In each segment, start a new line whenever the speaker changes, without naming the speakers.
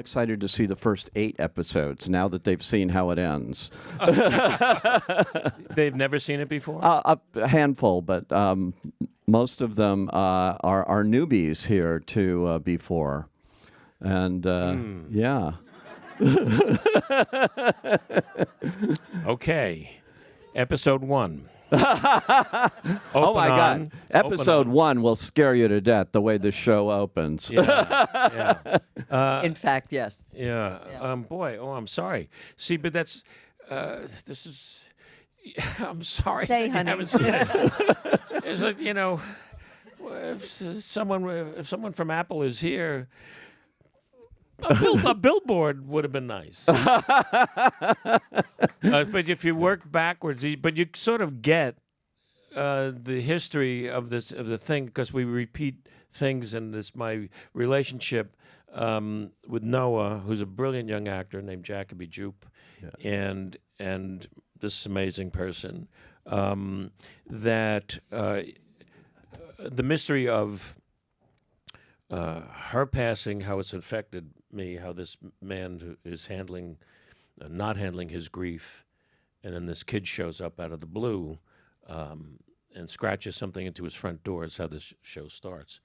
excited to see the first 8 episodes now that they've seen how it ends.
They've never seen it before?
A handful, but most of them are newbies here to Before. And yeah.
Okay. Episode 1.
Oh my God! Episode 1 will scare you to death the way this show opens.
Yeah.
In fact, yes.
Yeah. Boy. Oh, I'm sorry. See, but that's this is. I'm sorry.
Say,
you
honey.
haven't seen it. It's like, if someone from Apple is here. A billboard would have been nice. But if you work backwards, but you sort of get the history of the thing, because we repeat things, and this my relationship with Noah, who's a brilliant young actor named Jacoby Jupe, and this amazing person, that the mystery of her passing, how it's affected me, how this man who is not handling his grief, and then this kid shows up out of the blue and scratches something into his front door is how this show starts.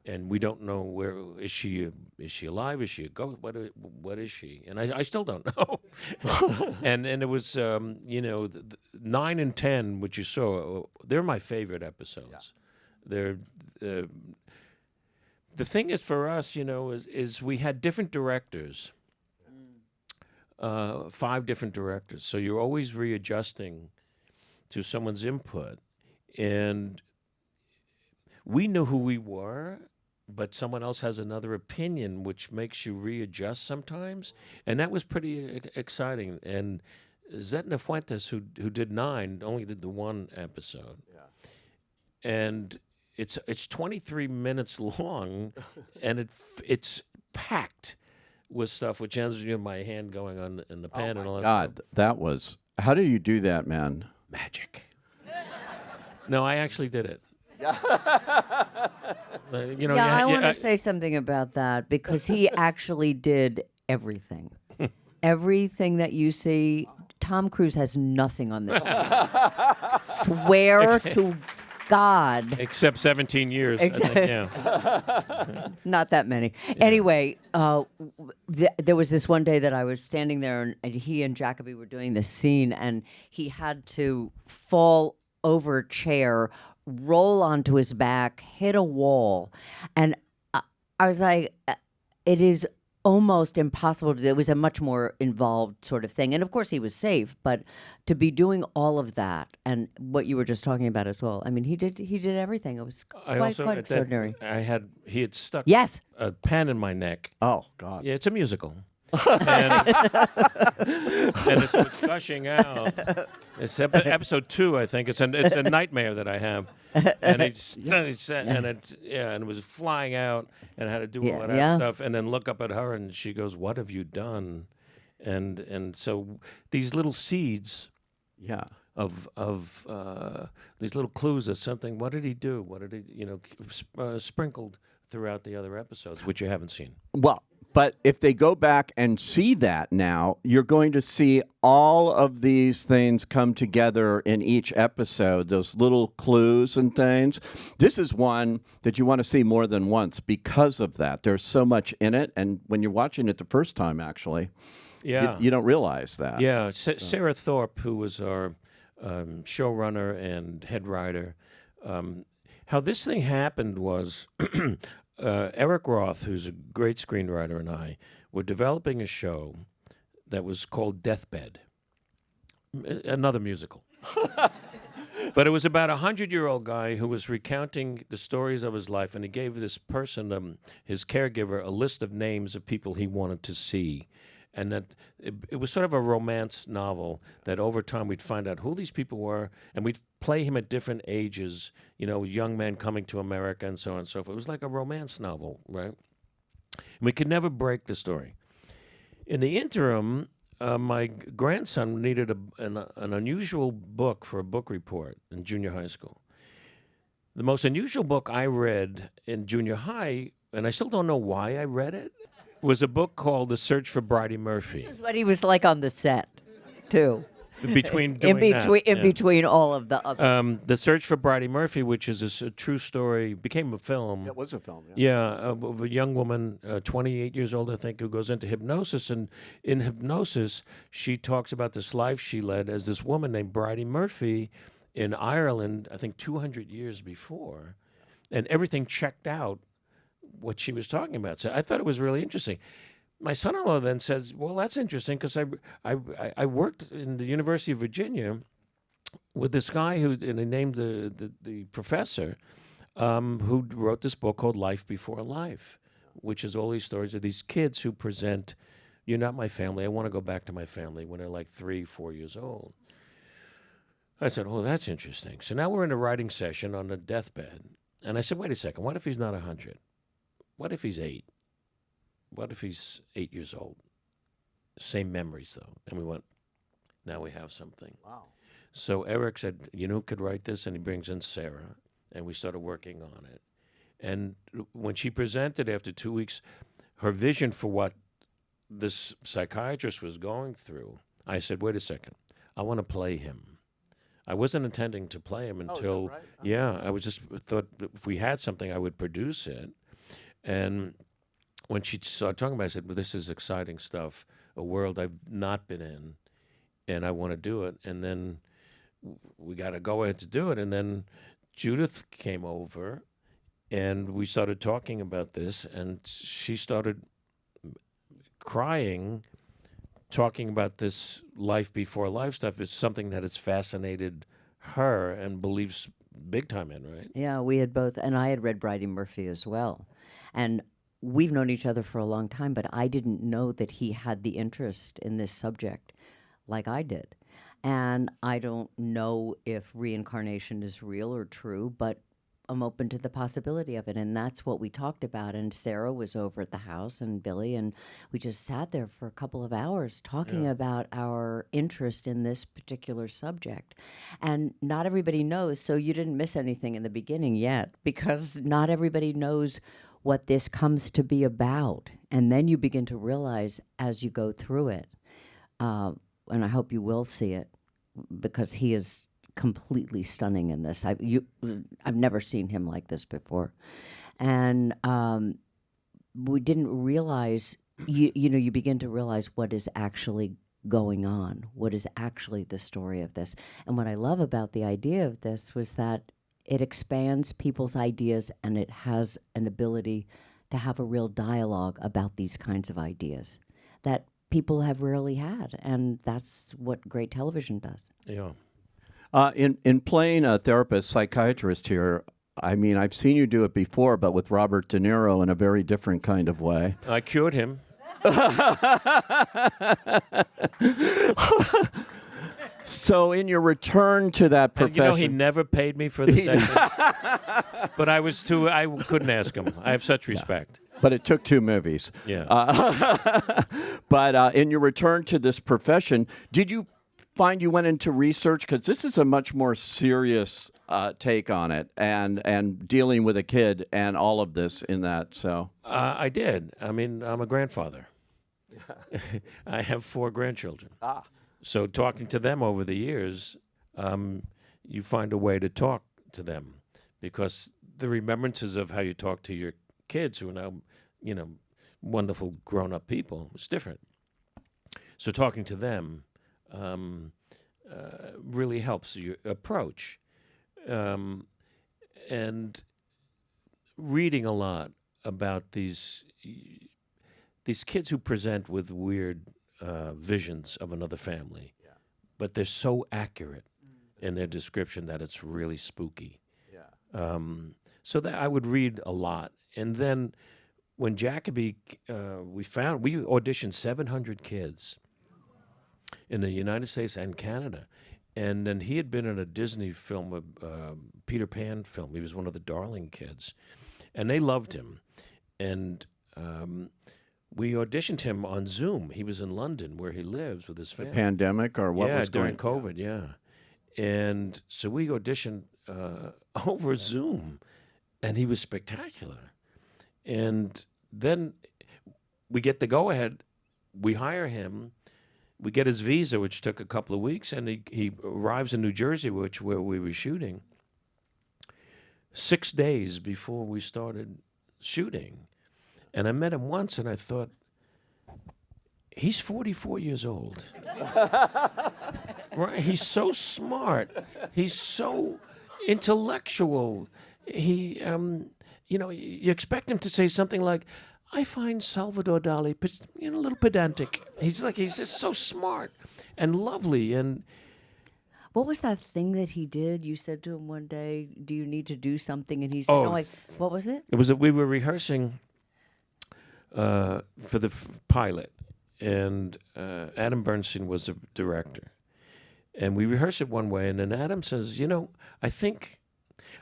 And we don't know where is she alive? Is she a ghost? What is she? And I still don't know. and it was 9 and 10, which you saw. They're my favorite episodes. Yeah. They're. The thing is for us, is we had different directors, 5 different directors. So you're always readjusting to someone's input. And we knew who we were, but someone else has another opinion, which makes you readjust sometimes. And that was pretty exciting. And Zetna Fuentes, who did 9, only did the 1 episode. Yeah. And it's 23 minutes long, and it's packed with stuff, which ends with my hand going on in the pan and all that.
God, that was. How do you do that, man?
Magic. No, I actually did it.
I want to say something about that, because he actually did everything. Everything that you see, Tom Cruise has nothing on this. Swear to God.
Except 17 years. I think, yeah.
Not that many. Yeah. Anyway, there was this one day that I was standing there, and he and Jacoby were doing this scene, and he had to fall over a chair, roll onto his back, hit a wall. And I was like, it is almost impossible to do. It was a much more involved sort of thing. And of course he was safe, but to be doing all of that and what you were just talking about as well. I mean, he did everything. It was quite extraordinary.
He had stuck
yes.
a pen in my neck.
Oh God.
Yeah, it's a musical. and it's gushing out. It's episode 2, I think. It's a nightmare that I have, and it was flying out, and I had to do all that stuff, and then look up at her, and she goes, "What have you done?" And so these little seeds, of these little clues of something. What did he do? What did he sprinkled throughout the other episodes, which you haven't seen.
Well. But if they go back and see that now, you're going to see all of these things come together in each episode, those little clues and things. This is one that you want to see more than once because of that. There's so much in it. And when you're watching it the first time, actually, you don't realize that.
Yeah. Sarah Thorpe, who was our showrunner and head writer, how this thing happened was... Eric Roth, who's a great screenwriter, and I were developing a show that was called Deathbed, another musical. But it was about a 100-year-old guy who was recounting the stories of his life, and he gave this person, his caregiver, a list of names of people he wanted to see. And that it was sort of a romance novel that over time we'd find out who these people were, and we'd play him at different ages, young men coming to America and so on and so forth. It was like a romance novel, right? And we could never break the story. In the interim, my grandson needed an unusual book for a book report in junior high school. The most unusual book I read in junior high, and I still don't know why I read it, was a book called The Search for Bridie Murphy.
This is what he was like on the set, too.
Between doing
In between all of the other.
The Search for Bridie Murphy, which is a true story, became a film.
It was a film.
Yeah, of a young woman, 28 years old, I think, who goes into hypnosis. And in hypnosis, she talks about this life she led as this woman named Bridie Murphy in Ireland, I think 200 years before. And everything checked out what she was talking about. So I thought it was really interesting. My son-in-law then says, well, that's interesting because I worked in the University of Virginia with this guy who, and he named the professor, who wrote this book called Life Before Life, which is all these stories of these kids who present, you're not my family, I want to go back to my family when they're like 3, 4 years old. I said, oh, that's interesting. So now we're in a writing session on the deathbed. And I said, wait a second, what if he's not 100? What if he's 8? What if he's 8 years old? Same memories, though. And we went, now we have something.
Wow.
So Eric said, you know who could write this? And he brings in Sarah, and we started working on it. And when she presented after 2 weeks, her vision for what this psychiatrist was going through, I said, wait a second, I want to play him. I wasn't intending to play him until,
right?
Yeah, I was just thought if we had something, I would produce it. And when she started talking about it, I said, well, this is exciting stuff, a world I've not been in, and I want to do it. And then we got to go ahead to do it. And then Judith came over, and we started talking about this, and she started crying, talking about this life before life stuff is something that has fascinated her and believes big time in, right?
Yeah, we had both, and I had read Bridie Murphy as well. And we've known each other for a long time, but I didn't know that he had the interest in this subject like I did. And I don't know if reincarnation is real or true, but I'm open to the possibility of it. And that's what we talked about. And Sarah was over at the house, and Billy, and we just sat there for a couple of hours talking about our interest in this particular subject. And not everybody knows, so you didn't miss anything in the beginning yet, because not everybody knows what this comes to be about. And then you begin to realize as you go through it, and I hope you will see it, because he is completely stunning in this. I've never seen him like this before. And we didn't realize, you begin to realize what is actually going on, what is actually the story of this. And what I love about the idea of this was that it expands people's ideas, and it has an ability to have a real dialogue about these kinds of ideas that people have rarely had. And that's what great television does.
Yeah.
In playing a therapist, psychiatrist here, I mean, I've seen you do it before, but with Robert De Niro in a very different kind of way.
I cured him.
So in your return to that profession...
And he never paid me for the session. But I couldn't ask him. I have such respect.
But it took 2 movies.
Yeah.
But in your return to this profession, did you find you went into research? Because this is a much more serious take on it, and dealing with a kid and all of this in that. So
I did. I mean, I'm a grandfather. I have 4 grandchildren. So talking to them over the years, you find a way to talk to them, because the remembrances of how you talk to your kids, who are now, wonderful grown-up people, is different. So talking to them really helps your approach. And reading a lot about these kids who present with weird visions of another family, but they're so accurate in their description that it's really spooky. So that I would read a lot. And then when Jacoby, we auditioned 700 kids in the United States and Canada. And then he had been in a Disney film, a Peter Pan film. He was one of the darling kids. And they loved him. And we auditioned him on Zoom. He was in London, where he lives with his family.
Pandemic or what was
during
going?
COVID, And so we auditioned over Zoom, and he was spectacular. And then we get the go-ahead. We hire him. We get his visa, which took a couple of weeks, and he arrives in New Jersey, where we were shooting, 6 days before we started shooting. And I met him once, and I thought, he's 44 years old. Right? He's so smart. He's so intellectual. He, you expect him to say something like, I find Salvador Dali, a little pedantic. He's just so smart and lovely. And
what was that thing that he did? You said to him one day, "Do you need to do something?" And he said,
Oh,
what was it?
it was that we were rehearsing for the pilot, and Adam Bernstein was the director. And we rehearsed it one way, and then Adam says, I think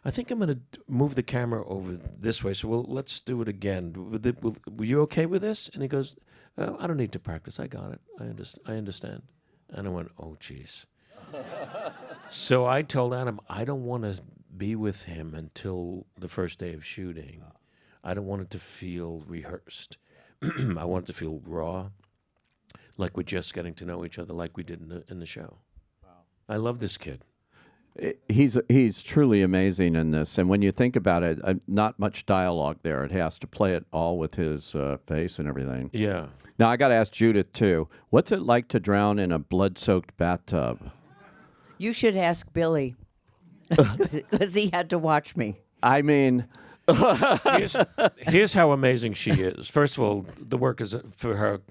I'm going to move the camera over this way, so let's do it again. Were you okay with this? And he goes, I don't need to practice. I got it. I understand. And I went, oh, geez. So I told Adam, I don't want to be with him until the first day of shooting. I don't want it to feel rehearsed. I want it to feel raw, like we're just getting to know each other like we did in the show. Wow. I love this kid.
He's truly amazing in this, and when you think about it, not much dialogue there. It has to play it all with his face and everything.
Yeah.
Now I got to ask Judith too. What's it like to drown in a blood-soaked bathtub?
You should ask Billy, because he had to watch me.
I mean,
here's how amazing she is. First of all, the work for her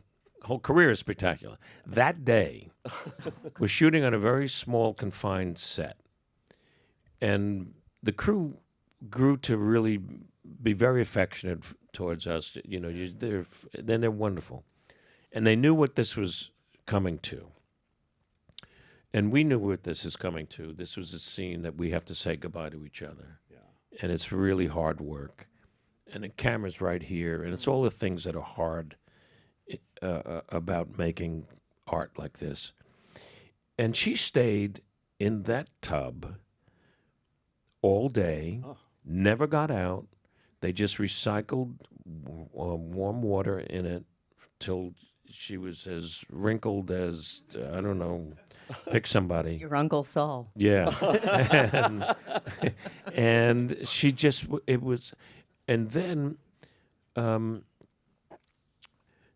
whole career is spectacular. That day, we're shooting on a very small, confined set. And the crew grew to really be very affectionate towards us. They're wonderful. And they knew what this was coming to. And we knew what this is coming to. This was a scene that we have to say goodbye to each other. Yeah. And it's really hard work. And the camera's right here. And it's all the things that are hard about making art like this. And she stayed in that tub all day, never got out. They just recycled warm water in it till she was as wrinkled as, I don't know, pick somebody.
Your Uncle Saul.
Yeah. and she just, it was, and then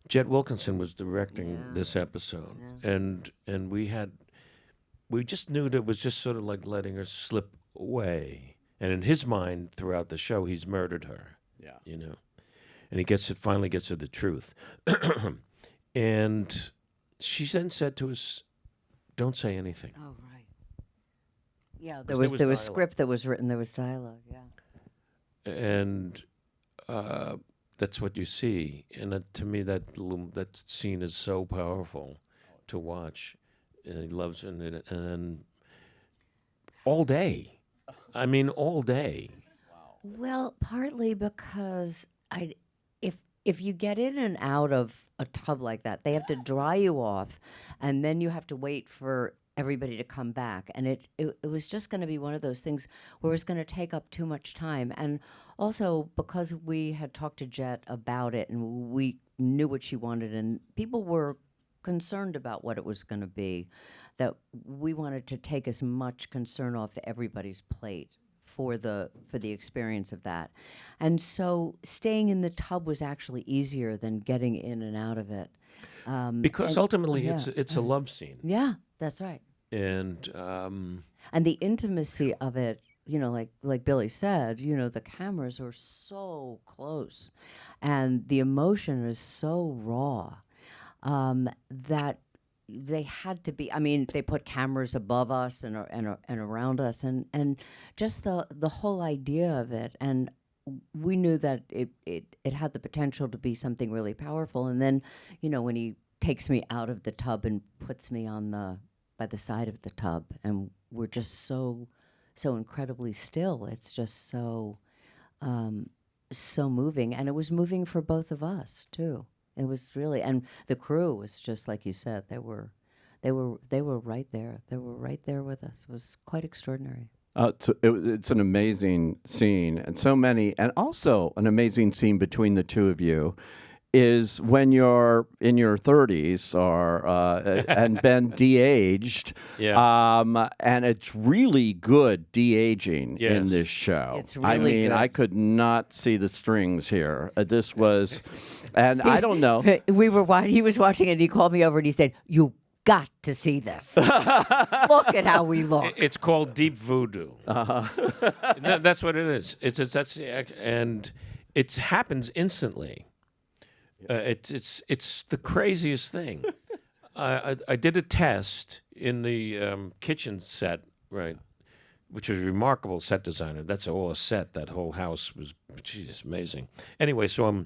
Jet Wilkinson was directing this episode. Yeah. And we just knew that it was just sort of like letting her slip away. And in his mind, throughout the show, he's murdered her. Yeah. And he finally gets to the truth. And she then said to us, don't say anything.
Oh, right. Yeah, there was script that was written, there was dialogue, yeah.
And that's what you see. And to me, that scene is so powerful to watch. And he loves it. And all day. I mean, all day.
Well, partly because if you get in and out of a tub like that, they have to dry you off, and then you have to wait for everybody to come back. And it was just going to be one of those things where it was going to take up too much time. And also because we had talked to Jet about it and we knew what she wanted, and people were concerned about what it was going to be, that we wanted to take as much concern off everybody's plate for the experience of that. And so staying in the tub was actually easier than getting in and out of it.
Because ultimately it's a love scene.
Yeah, that's right.
And
the intimacy of it, like Billy said, the cameras are so close and the emotion is so raw that they had to be. I mean, they put cameras above us and around us, and just the whole idea of it. And we knew that it had the potential to be something really powerful. And then, when he takes me out of the tub and puts me by the side of the tub, and we're just so incredibly still. It's just so moving, and it was moving for both of us too. It was really, and the crew was just like you said. They were right there. They were right there with us. It was quite extraordinary.
It's an amazing scene, and so many, and also an amazing scene between the two of you. is when you're in your 30s or and been de-aged, and it's really good de-aging in this show.
It's really good.
I could not see the strings here. This was, and I don't know.
He was watching it, and he called me over and he said, "You got to see this. Look at how we look."
It's called deep voodoo. That's what it is. And it happens instantly. It's the craziest thing. I did a test in the kitchen set, right, which was a remarkable set designer. That's all a set. That whole house was, geez, amazing. Anyway, so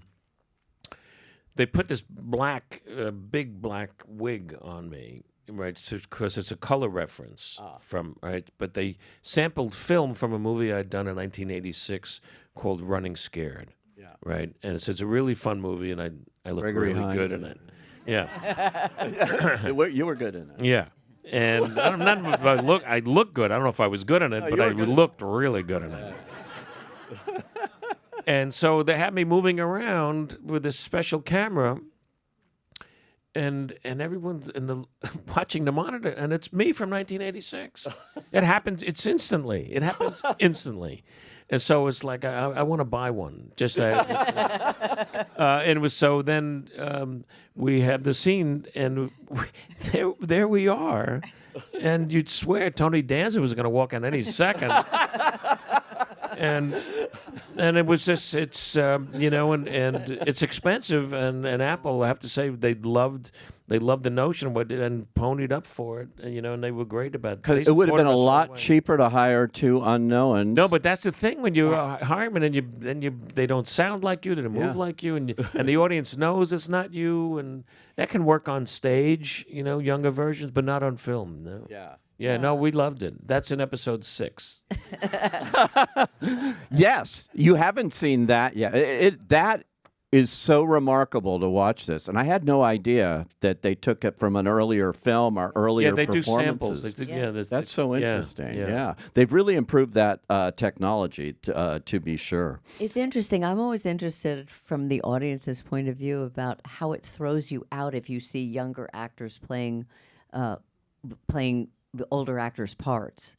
they put this big black wig on me, right, because it's a color reference from, right, but they sampled film from a movie I'd done in 1986 called Running Scared. Right, and it's a really fun movie, and I look
Gregory
really
Hines
good in it. Yeah,
You were good in it.
yeah, and I don't know if I look good. I don't know if I was good in it, but I looked really good in it. And so they had me moving around with this special camera, and everyone's watching the monitor, and it's me from 1986. It happens. It happens instantly. And so it's like, I want to buy one. Just that. And it was so then we had the scene, and there we are. And you'd swear Tony Danza was going to walk in any second. And it was just, it's, and it's expensive. And Apple, I have to say, they loved the notion of it and ponied up for it, and they were great about it.
Because it would have been a lot cheaper to hire two unknowns.
No, but that's the thing when you hire them and they don't sound like you, they don't move like you, and the audience knows it's not you, and that can work on stage, younger versions, but not on film. No. Yeah, no, we loved it. That's in episode 6.
Yes, you haven't seen that yet. That is so remarkable to watch this, and I had no idea that they took it from an earlier film or earlier performances.
Do samples.
That's so interesting.
Yeah.
They've really improved that technology to be sure.
It's interesting. I'm always interested from the audience's point of view about how it throws you out if you see younger actors playing the older actors' parts,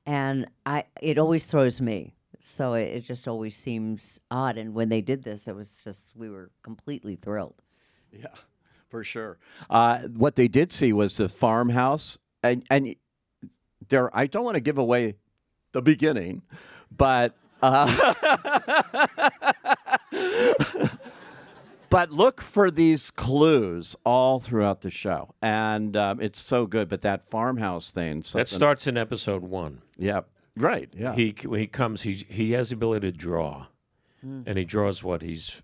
and it always throws me. So it just always seems odd. And when they did this, it was just, we were completely thrilled.
Yeah, for sure. What they did see was the farmhouse, and there. I don't want to give away the beginning, but but look for these clues all throughout the show, and it's so good. But that farmhouse thing,
that starts in episode 1.
Yeah. Right. Yeah.
When he comes, he has the ability to draw, and he draws what he's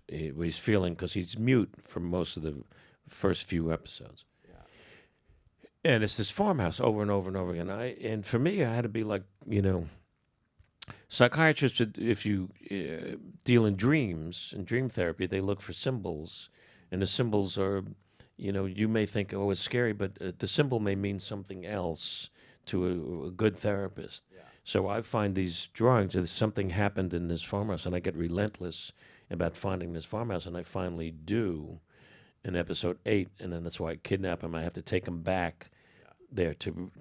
feeling because he's mute for most of the first few episodes. Yeah. And it's this farmhouse over and over and over again. And for me, I had to be like, psychiatrists. If you deal in dreams and dream therapy, they look for symbols, and the symbols are, you may think, oh, it's scary, but the symbol may mean something else to a good therapist. Yeah. So I find these drawings, if something happened in this farmhouse, and I get relentless about finding this farmhouse, and I finally do in episode 8, and then that's why I kidnap him. I have to take him back there to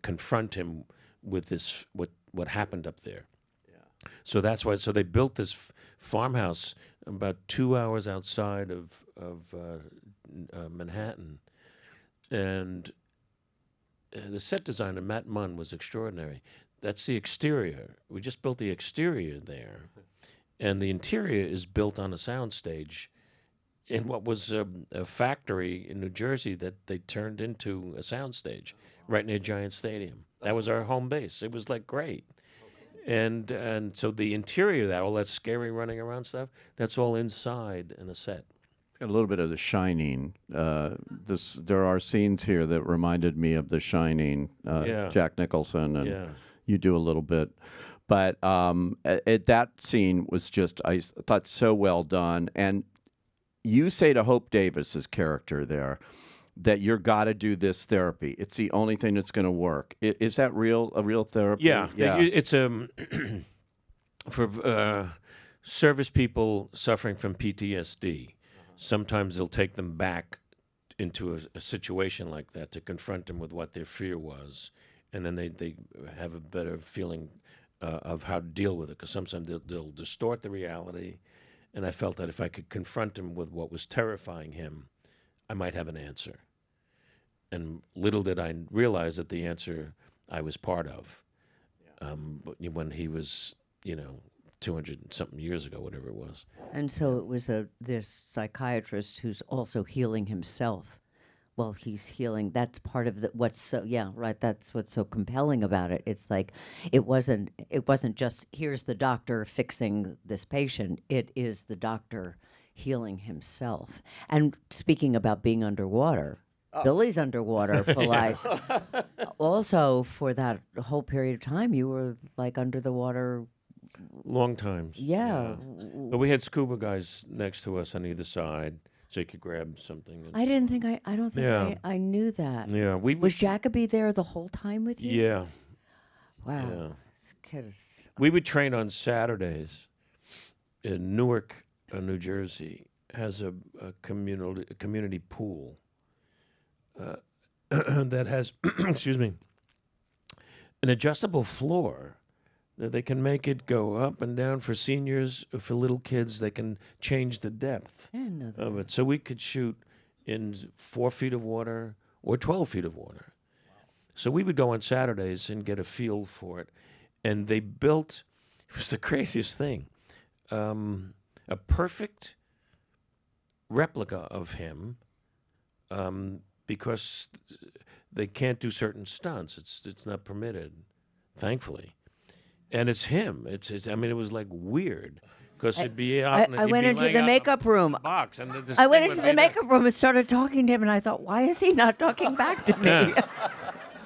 confront him with this what happened up there. Yeah. So that's why. So they built this farmhouse about 2 hours outside of Manhattan, and the set designer Matt Munn was extraordinary. That's the exterior. We just built the exterior there, and the interior is built on a soundstage in what was a factory in New Jersey that they turned into a soundstage right near Giant Stadium. That was our home base. It was like great. And so the interior of that, all that scary running around stuff, that's all inside in a set.
It's got a little bit of The Shining. There are scenes here that reminded me of The Shining, Jack Nicholson, and you do a little bit. But that scene was just, I thought, so well done. And you say to Hope Davis's character there that you're got to do this therapy. It's the only thing that's going to work. Is that a real therapy?
Yeah. It's for service people suffering from PTSD. sometimes they'll take them back into a situation like that to confront them with what their fear was, and then they have a better feeling of how to deal with it, because sometimes they'll distort the reality, and I felt that if I could confront him with what was terrifying him, I might have an answer. And little did I realize that the answer I was part of. But when he was, 200-something years ago, whatever it was.
And so it was this psychiatrist who's also healing himself while he's healing. That's part of what's so, right, that's what's so compelling about it. It's like, it wasn't just, here's the doctor fixing this patient. It is the doctor healing himself. And speaking about being underwater, Billy's underwater for also for that whole period of time, you were like under the water.
Long times.
Yeah.
But we had scuba guys next to us on either side, so you could grab something.
I don't think I knew that.
Yeah.
Was Jacoby there the whole time with you?
Yeah.
Wow.
Yeah.
This kid is.
We would train on Saturdays in Newark, New Jersey, has a community pool that has, excuse me, an adjustable floor that they can make it go up and down for seniors. For little kids, they can change the depth of it. So we could shoot in 4 feet of water or 12 feet of water. So we would go on Saturdays and get a feel for it. And they built, it was the craziest thing, a perfect replica of him, because they can't do certain stunts. It's not permitted, thankfully. And it's him. I mean, it was like weird, because it'd be out.
I went into the makeup room.
Box, and
I went into the makeup room and started talking to him, and I thought, why is he not talking back to me?
Yeah.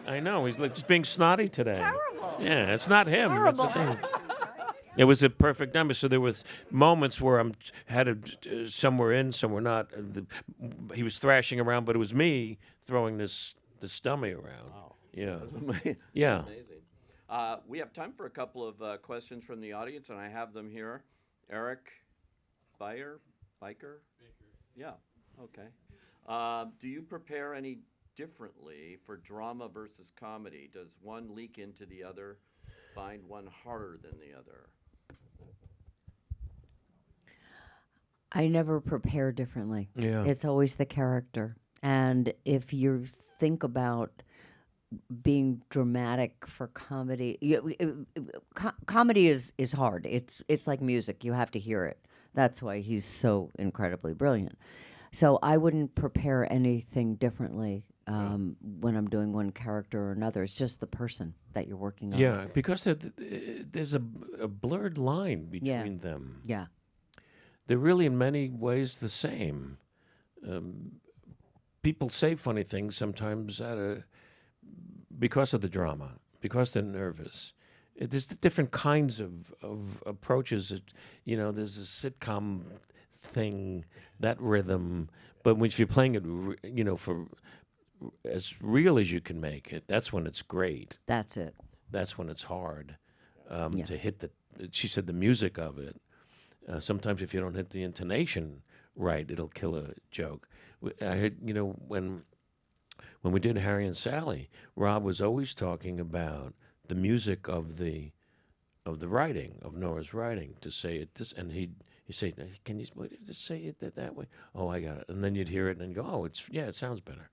I know, he's like just being snotty today.
Terrible.
Yeah, it's not him.
Horrible.
That's the thing. It was a perfect number. So there was moments where somewhere in, somewhere not. He was thrashing around, but it was me throwing this dummy around.
Wow.
Yeah.
Yeah. Amazing. We have time for a couple of questions from the audience, and I have them here. Eric Biker? Yeah. Okay. Do you prepare any differently for drama versus comedy? Does one leak into the other? Find one harder than the other?
I never prepare differently.
Yeah.
It's always the character. And if you think about being dramatic for comedy, comedy is hard. It's like music. You have to hear it. That's why he's so incredibly brilliant. So I wouldn't prepare anything differently when I'm doing one character or another. It's just the person that you're working on.
Yeah, because there's a blurred line between them.
Yeah.
They're really in many ways the same. People say funny things sometimes because of the drama, because they're nervous. There's different kinds of approaches. There's a sitcom thing, that rhythm. But if you're playing it, for as real as you can make it, that's when it's great.
That's it.
That's when it's hard to hit she said the music of it. Sometimes if you don't hit the intonation right, it'll kill a joke. I heard, when we did Harry and Sally, Rob was always talking about the music of the writing, of Nora's writing, to say it this, and he'd say, "Can you just say it that way?" "Oh, I got it." And then you'd hear it and go, "Oh, it sounds better."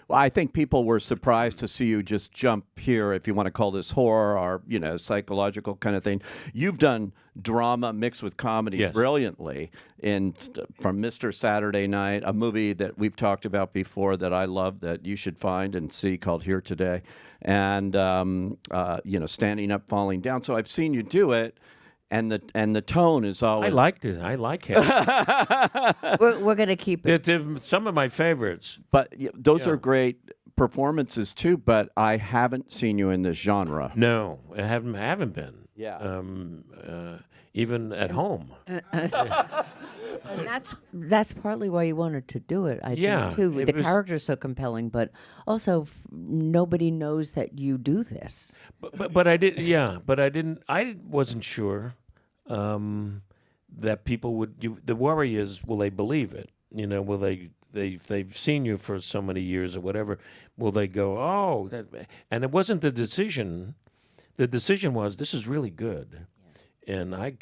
Well, I think people were surprised to see you just jump here, if you want to call this horror or psychological kind of thing. You've done drama mixed with comedy brilliantly from Mr. Saturday Night, a movie that we've talked about before that I love, that you should find and see, called Here Today, and Standing Up, Falling Down. So I've seen you do it. And the tone is always.
I like this. I like him.
We're gonna keep it.
They're some of my favorites.
But those are great performances too. But I haven't seen you in this genre.
No, I haven't been.
Yeah.
Even at home.
And that's partly why you wanted to do it. I think too. The character's so compelling, but also nobody knows that you do this.
But I did. Yeah. But I didn't. I wasn't sure that people would. The worry is, will they believe it? You know, will they've seen you for so many years or whatever? Will they go, oh? And it wasn't the decision. The decision was, this is really good, and I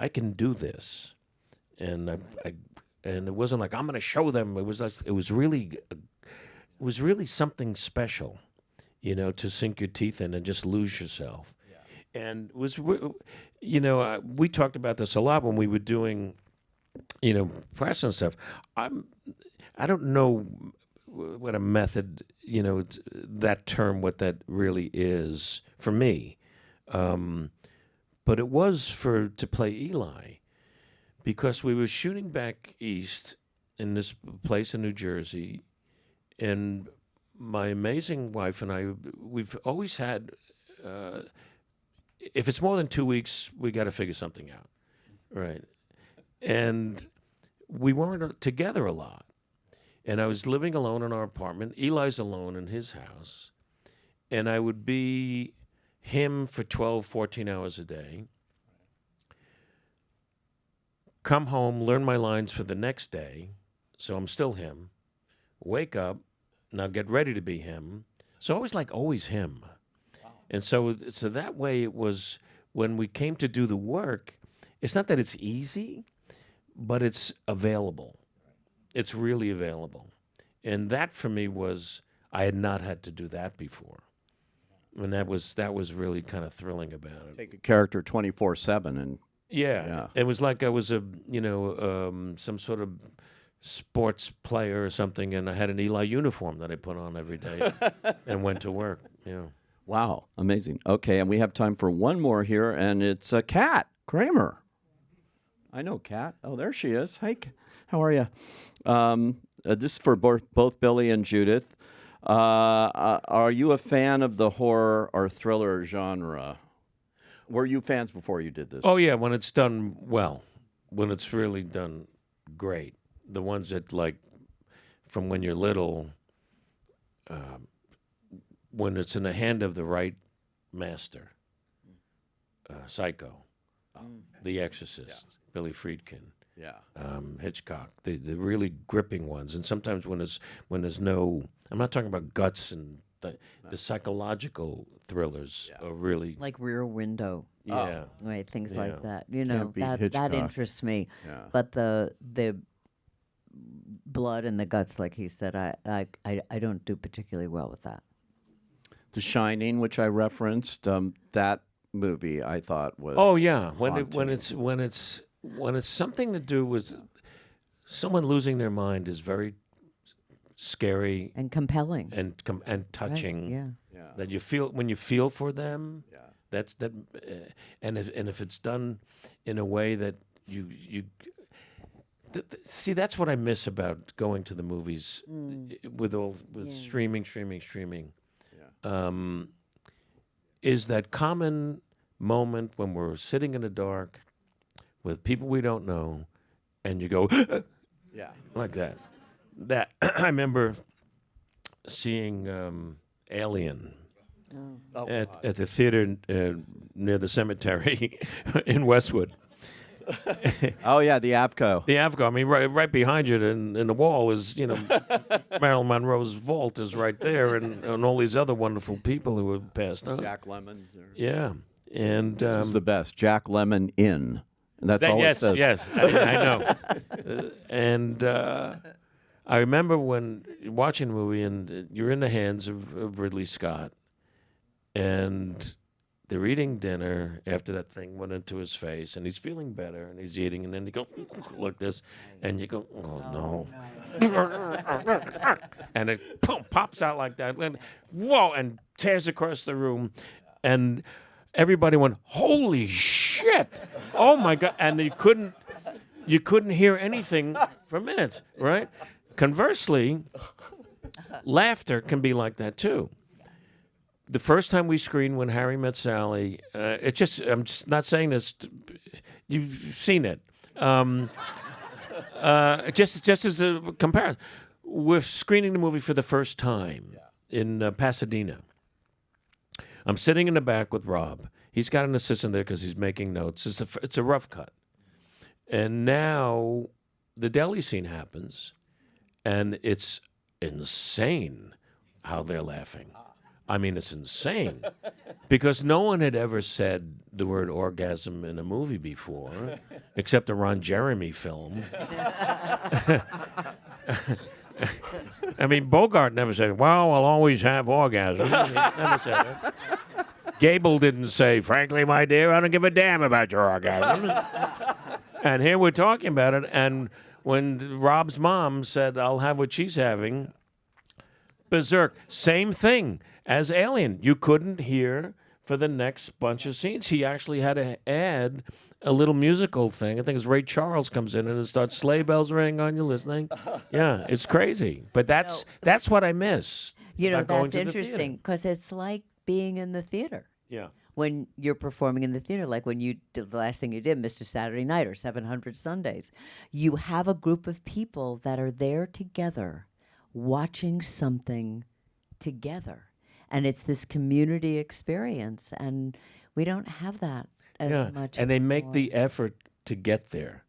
can do this, and and it wasn't like I'm going to show them. It was really something special, you know, to sink your teeth in and just lose yourself. Yeah. And it was, you know, we talked about this a lot when we were doing, you know, press and stuff. I don't know what a method, you know, that term, what that really is for me. But it was to play Eli, because we were shooting back east in this place in New Jersey, and my amazing wife and I, we've always had, if it's more than 2 weeks, we got to figure something out, right? And we weren't together a lot. And I was living alone in our apartment. Eli's alone in his house. And I would be him for 12, 14 hours a day. Come home, learn my lines for the next day. So I'm still him. Wake up, now get ready to be him. So I was like always him. Wow. And so that way it was, when we came to do the work, it's not that it's easy, but it's available. It's really available. And that for me was, I had not had to do that before. And that was really kind of thrilling about it.
Take a character 24/7 and
yeah. It was like I was some sort of sports player or something, and I had an Eli uniform that I put on every day and went to work. Yeah.
Wow, amazing. Okay, and we have time for one more here, and it's Kat Kramer. I know Kat. Oh, there she is. Hi, how are you? This is for both Billy and Judith. Are you a fan of the horror or thriller genre? Were you fans before you did this?
Oh, yeah, when it's done well, when it's really done great. The ones that, like, from when you're little, when it's in the hand of the right master. Psycho, The Exorcist, Billy Friedkin. Hitchcock, the really gripping ones, and sometimes when there's no, I'm not talking about guts and the psychological thrillers are really
like Rear Window, right? Things like that. You know, that interests me. Yeah. But the blood and the guts, like he said, I don't do particularly well with that.
The Shining, which I referenced, that movie I thought was
when it's something to do with someone losing their mind is very scary
and compelling
and touching.
Right,
yeah. That you feel when you feel for them. Yeah. That's that, and if it's done in a way that you see, that's what I miss about going to the movies with streaming. Yeah. Is that common moment when we're sitting in the dark with people we don't know, and you go, like that. That I remember seeing Alien at the theater near the cemetery in Westwood.
Oh yeah, the Avco.
The Avco. I mean, right behind you in the wall is, you know, Marilyn Monroe's vault is right there, and all these other wonderful people who have passed on.
Jack Lemmon.
Yeah, and
this is the best. Jack Lemmon in. And that's all it says.
Yes, I know. And I remember when watching the movie, and you're in the hands of Ridley Scott, and they're eating dinner after that thing went into his face, and he's feeling better, and he's eating, and then he goes like this, and you go, oh no. And it pops out like that, and whoa, and tears across the room, and everybody went, holy shit! Oh my God! And you couldn't hear anything for minutes, right? Conversely, laughter can be like that too. The first time we screened When Harry Met Sally, I'm just not saying this. You've seen it. Just as a comparison, we're screening the movie for the first time in Pasadena. I'm sitting in the back with Rob. He's got an assistant there because he's making notes. It's a rough cut. And now the deli scene happens, and it's insane how they're laughing. I mean, it's insane because no one had ever said the word orgasm in a movie before, except a Ron Jeremy film. I mean, Bogart never said, well, I'll always have orgasms. He never said it. Gable didn't say, frankly, my dear, I don't give a damn about your orgasm. And here we're talking about it, and when Rob's mom said, I'll have what she's having, berserk, same thing as Alien. You couldn't hear for the next bunch of scenes. He actually had to add a little musical thing. I think it's Ray Charles comes in and it starts sleigh bells ring. On you listening? Yeah, it's crazy. But that's what I miss.
You know,
about going
that's
to the
interesting
theater.
because it's like being in the theater.
Yeah.
When you're performing in the theater, like when you did the last thing you did, Mr. Saturday Night or 700 Sundays, you have a group of people that are there together watching something together. And it's this community experience, and we don't have that as much.
And they make
anymore.
the effort to get there.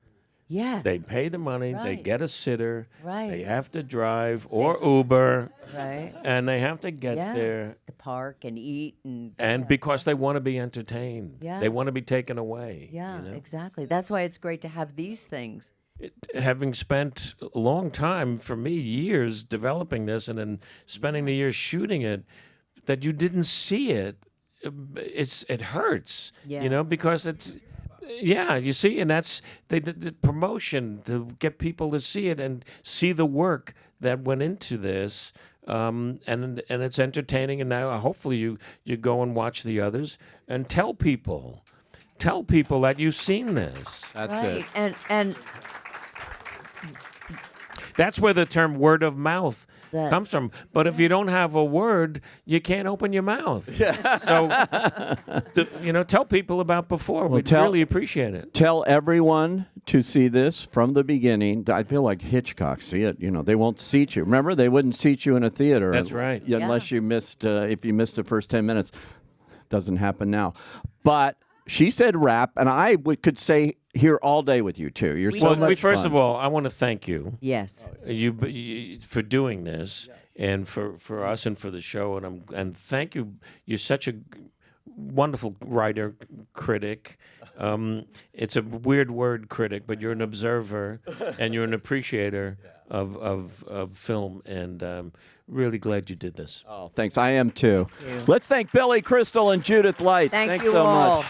Yes.
They pay the money, they
Right.
get a sitter,
Right.
they have to drive or Uber,
Right.
and they have to get
Yeah.
there.
The park and eat and
Because they want to be entertained.
Yeah.
They want to be taken away.
yeah,
you know?
exactly. That's why it's great to have these things.
Having spent a long time, for me, years developing this and then spending the years shooting it, that you didn't see it, it hurts,
Yeah.
you know, because it's, you see, and that's the promotion to get people to see it and see the work that went into this. And it's entertaining, and now hopefully you go and watch the others and tell people that you've seen this.
That's
right.
it.
And
That's where the term word of mouth
That-
comes from. But if you don't have a word, you can't open your mouth. So, tell people about before. We'd really appreciate it.
Tell everyone to see this from the beginning. I feel like Hitchcock. See it. You know, they won't seat you. Remember, they wouldn't seat you in a theater.
That's right.
Unless you missed, if you missed the first 10 minutes. Doesn't happen now. But she said wrap, and I could say here all day with you two. You're so much
First
fun.
of all, I want to thank you.
yes.
You for doing this, and for us and for the show, and thank you. You're such a wonderful writer, critic. It's a weird word, critic, but you're an observer and you're an appreciator of film, and really glad you did this.
Oh, thanks. I am too. Let's thank Billy, Crystal, and Judith Light.
Thank
Thanks
you
so
all.
much.